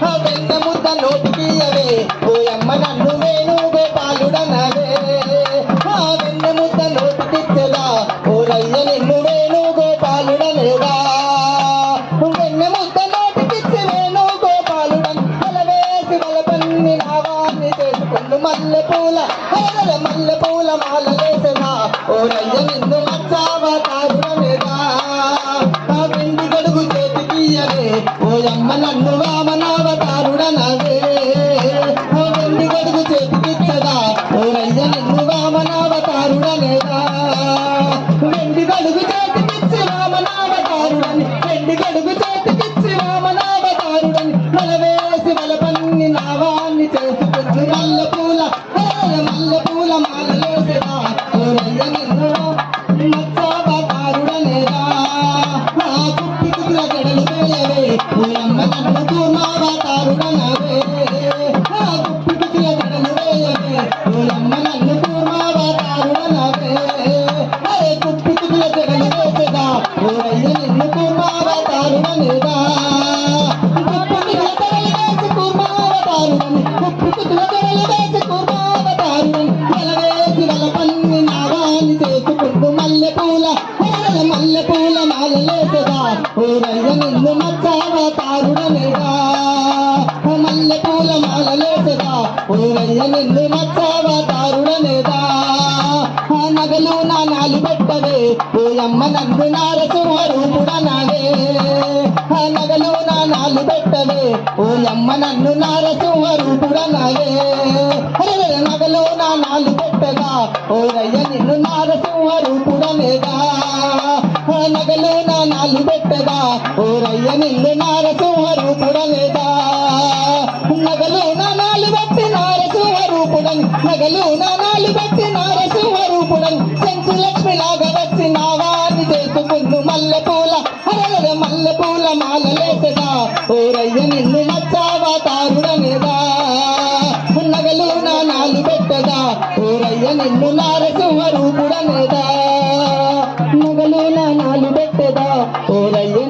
వెన్న ముద్ద నోటికి అవే ఓయమ్మ నన్ను వేణు గోపాలుడనవే వెన్న ముద్ద నోటికిచ్చదా ఓరయ్య నిన్ను వేణు గోపాలుడనేదా వెన్న ముద్ద నోటికిచ్చి వేణు గోపాలుడని వలవేసి వలపన్ని నావాన్ని చేసుకుందు మల్లె పూల మాలలేసదా ఓరయ్య నిన్ను మచ్చావతారుడనేదా వెండి గడుగు చేతికియవే ఓయమ్మ నన్ను వామనావతారుడనవే వెండి గడుగు చేతికిచ్చదా ఓరయ్య నిన్ను వామనావతారుడనేదా వెండి గడుగు చేతికిచ్చి వామనావతారుడని వెండి గడుగు చేతికిచ్చి వామనావతారుడని వలవేసి వలపన్ని నావాన్ని చేసుకుంది మల్లె పూల మాలలేసదా ఓరయ్య నిన్ను మచ్చావతారుడనేదా కుప్పి కుదుల జడలు వేయవే ఓయమ్మ నన్ను కూర్మావతారుడనవే కుప్పి కుదుల జడలు వేయవే ఓయమ్మ నన్ను కూర్మావతారుడనవే కుప్పి కుదుల జడలు వేసదా ఓరయ్య నిన్ను కూర్మావతారుడనేదా కుప్పి కుదుల జడలు వేసి కూర్మావతారుడని కుప్పి కుదుల జడలు వేసి కూర్మావతారుడని వలవేసి వలపన్ని నావాన్ని చేసుకుంటూ మల్లె పూల మాలలేసదా ఓరయ్య నిన్ను మచ్చావతారుడనేదా మల్లె పూల మాలలేసదా ఓరయ్య నిన్ను మచ్చావతారుడనేదా నగలు నానాలు పెట్టవే ఓయమ్మ నన్ను నారసింహరూపుడనవే నగలు నానాలు పెట్టవే ఓయమ్మ నన్ను నారసింహరూపుడనవే నగలు నానాలు పెట్టగా ఓరయ్య నిన్ను నారసింహరూపుడనేదా నగలు నానాలు పెట్టగా ఓరయ్య నిన్ను నారసింహరూపుడనేదా నగలు నానాలు బట్టి నారసింహరూపుడని నగలు నానాలు బట్టి నారసింహరూపుడని శంకు లక్ష్మి లాగా వచ్చి నావాన్ని చేసుకుందు మల్లె పూల మాలలేసదా ఓరయ్య నిన్ను మచ్చావతారుడనేదా నగలు నానాలు పెట్టదా ఓరయ్య నిన్ను నారసింహరూపుడనేదా నగలు నానాలు పెట్టదా ఓరయ్య